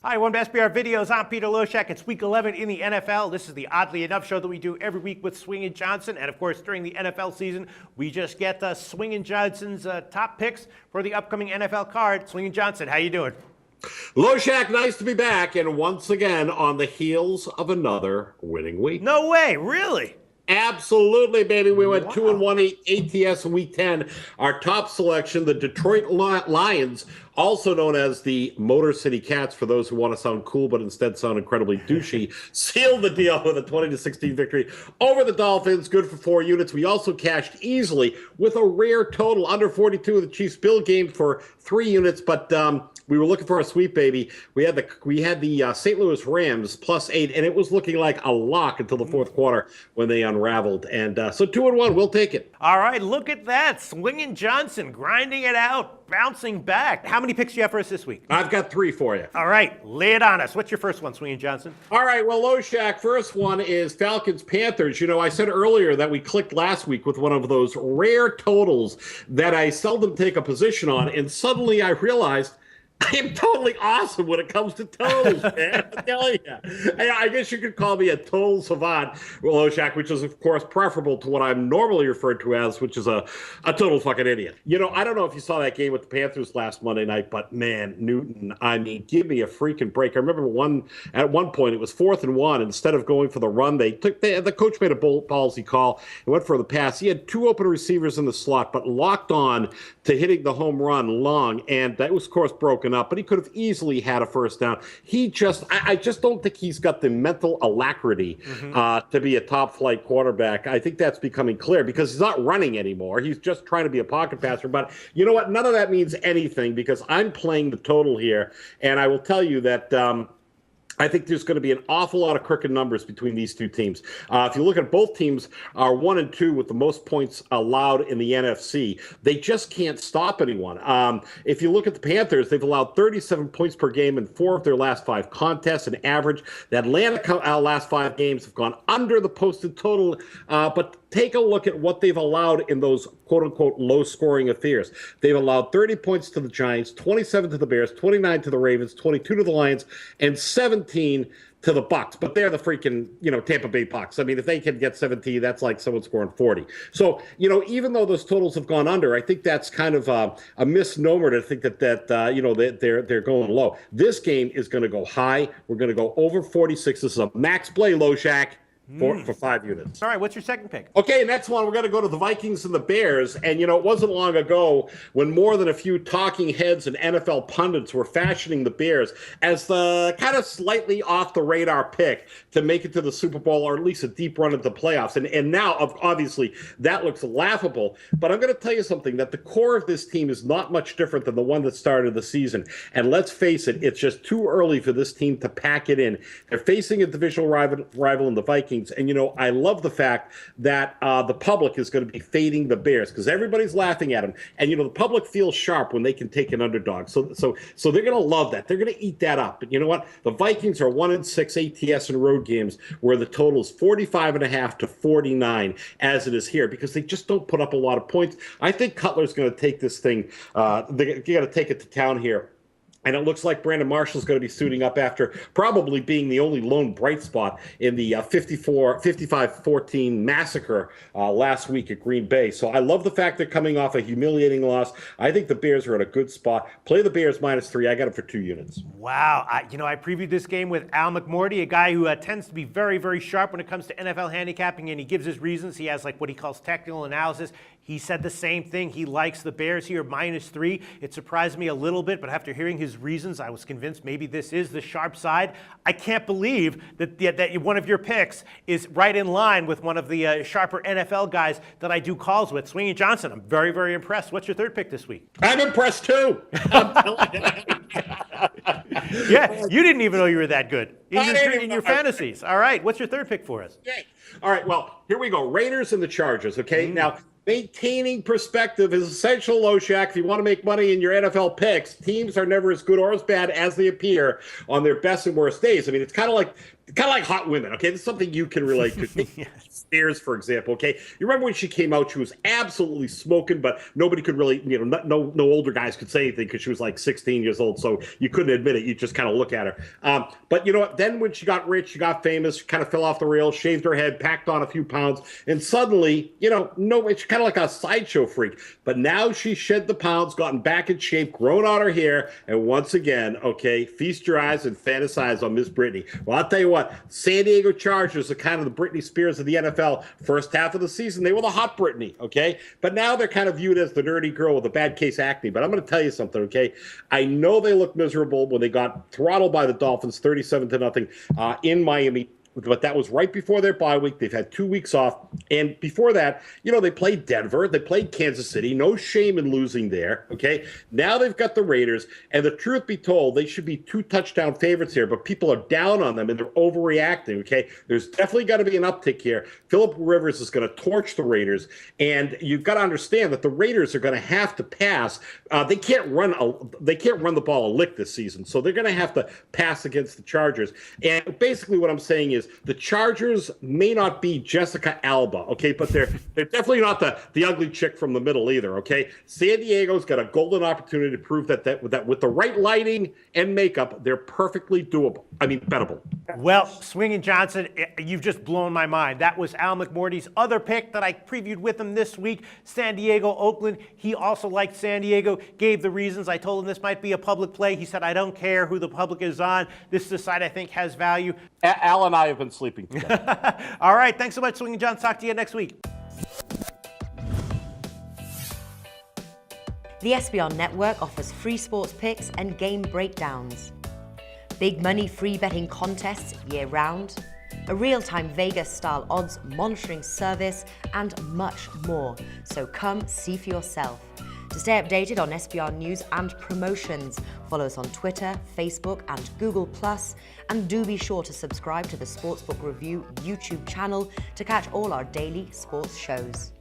Hi, welcome to SBR Videos. I'm Peter Loshak. It's week 11 in the NFL. This is the Oddly Enough show that we do every week with Swingin Johnson. And of course, during the NFL season, we just get Swingin Johnson's top picks for the upcoming NFL card. Swingin Johnson, how you doing? Loshak, nice to be back, and once again on the heels of another winning week. No way, really? Absolutely, baby. We went 2-1 ATS in week 10. Our top selection, the Detroit Lions, also known as the Motor City Cats, for those who want to sound cool but instead sound incredibly douchey, sealed the deal with a 20-16 victory over the Dolphins. Good for 4 units. We also cashed easily with a rare total under 42 of the Chiefs-Bill game for 3 units, but we were looking for a sweep, baby. We had the St. Louis Rams +8, and it was looking like a lock until the fourth quarter when they unraveled. And so 2-1, we'll take it. All right, look at that. Swingin Johnson grinding it out, bouncing back. How many picks do you have for us this week? I've got 3 for you. All right, lay it on us. What's your first one, Swingin Johnson? All right, well, Loshak, first one is Falcons Panthers. You know, I said earlier that we clicked last week with one of those rare totals that I seldom take a position on, and suddenly I realized I am totally awesome when it comes to totals, man. I tell you. I guess you could call me a total savant, Loshak, which is, of course, preferable to what I'm normally referred to as, which is a total fucking idiot. You know, I don't know if you saw that game with the Panthers last Monday night, but, man, Newton, I mean, give me a freaking break. I remember at one point, it was 4th and 1. Instead of going for the run, the coach made a ballsy call and went for the pass. He had 2 open receivers in the slot, but locked on to hitting the home run long, and that was, of course, broken up, but he could have easily had a first down. I just don't think he's got the mental alacrity to be a top flight quarterback. I think that's becoming clear because he's not running anymore. He's just trying to be a pocket passer. But you know what? None of that means anything because I'm playing the total here, and I will tell you that I think there's going to be an awful lot of crooked numbers between these two teams. If you look at both teams are 1 and 2 with the most points allowed in the NFC. They just can't stop anyone. If you look at the Panthers, they've allowed 37 points per game in 4 of their last 5 contests, an average. The Atlanta last 5 games have gone under the posted total, but take a look at what they've allowed in those quote-unquote low-scoring affairs. They've allowed 30 points to the Giants, 27 to the Bears, 29 to the Ravens, 22 to the Lions, and 17 to the Bucs. But they're the freaking, Tampa Bay Bucs. I mean, if they can get 17, that's like someone scoring 40. So, even though those totals have gone under, I think that's kind of a misnomer to think that they're going low. This game is going to go high. We're going to go over 46. This is a max play, Loshak. For 5 units. All right, what's your second pick? Okay, next one, we're going to go to the Vikings and the Bears. And, it wasn't long ago when more than a few talking heads and NFL pundits were fashioning the Bears as the kind of slightly off-the-radar pick to make it to the Super Bowl or at least a deep run into the playoffs. And now, obviously, that looks laughable. But I'm going to tell you something, that the core of this team is not much different than the one that started the season. And let's face it, it's just too early for this team to pack it in. They're facing a divisional rival in the Vikings. And, I love the fact that the public is going to be fading the Bears because everybody's laughing at them. And, the public feels sharp when they can take an underdog. So they're going to love that. They're going to eat that up. But you know what? The Vikings are 1-6 ATS in road games where the total is 45.5 to 49 as it is here because they just don't put up a lot of points. I think Cutler's going to take this thing. They got to take it to town here. And it looks like Brandon Marshall's going to be suiting up after probably being the only lone bright spot in the 55-14 massacre last week at Green Bay. So I love the fact they're coming off a humiliating loss. I think the Bears are in a good spot. Play the Bears -3. I got them for 2 units. Wow. I previewed this game with Al McMorty, a guy who tends to be very, very sharp when it comes to NFL handicapping, and he gives his reasons. He has what he calls technical analysis. He said the same thing. He likes the Bears here -3. It surprised me a little bit, but after hearing his reasons, I was convinced maybe this is the sharp side. I can't believe that one of your picks is right in line with one of the sharper NFL guys that I do calls with. Swingin Johnson, I'm very, very impressed. What's your third pick this week? I'm impressed too. Yeah, you didn't even know you were that good in your fantasies. All right, what's your third pick for us? Okay. All right, well, here we go. Raiders and the Chargers, okay? Now, maintaining perspective is essential, Loshak. If you want to make money in your NFL picks, teams are never as good or as bad as they appear on their best and worst days. I mean, it's kind of like kind of like hot women, okay? This is something you can relate to. Yes. Spears, for example, okay? You remember when she came out, she was absolutely smoking, but nobody could really, no older guys could say anything because she was like 16 years old, so you couldn't admit it. You just kind of look at her. But you know what? Then when she got rich, she got famous, she kind of fell off the rails, shaved her head, packed on a few pounds, and suddenly, it's kind of like a sideshow freak. But now she shed the pounds, gotten back in shape, grown out her hair, and once again, okay, feast your eyes and fantasize on Miss Britney. Well, I'll tell you what, San Diego Chargers are kind of the Britney Spears of the NFL. First half of the season, they were the hot Britney, okay? But now they're kind of viewed as the nerdy girl with a bad case acne. But I'm going to tell you something, okay? I know they look miserable when they got throttled by the Dolphins 37-0 in Miami. But that was right before their bye week. They've had 2 weeks off. And before that, they played Denver. They played Kansas City. No shame in losing there, okay? Now they've got the Raiders. And the truth be told, they should be 2 touchdown favorites here. But people are down on them, and they're overreacting, okay? There's definitely got to be an uptick here. Phillip Rivers is going to torch the Raiders. And you've got to understand that the Raiders are going to have to pass. They can't run the ball a lick this season. So they're going to have to pass against the Chargers. And basically what I'm saying is, the Chargers may not be Jessica Alba, okay, but they're definitely not the ugly chick from the middle either, okay? San Diego's got a golden opportunity to prove that with the right lighting and makeup, they're perfectly bettable. Well, Swingin Johnson, you've just blown my mind. That was Al McMorty's other pick that I previewed with him this week, San Diego, Oakland. He also liked San Diego, gave the reasons. I told him this might be a public play. He said, I don't care who the public is on. This is a side I think has value. Al and I have been sleeping together. All right. Thanks so much, Swingin Johnson. Talk to you next week. The SBR Network offers free sports picks and game breakdowns. Big money free betting contests year-round. A real-time Vegas-style odds monitoring service, and much more. So come see for yourself. To stay updated on SBR news and promotions, follow us on Twitter, Facebook, and Google+, and do be sure to subscribe to the Sportsbook Review YouTube channel to catch all our daily sports shows.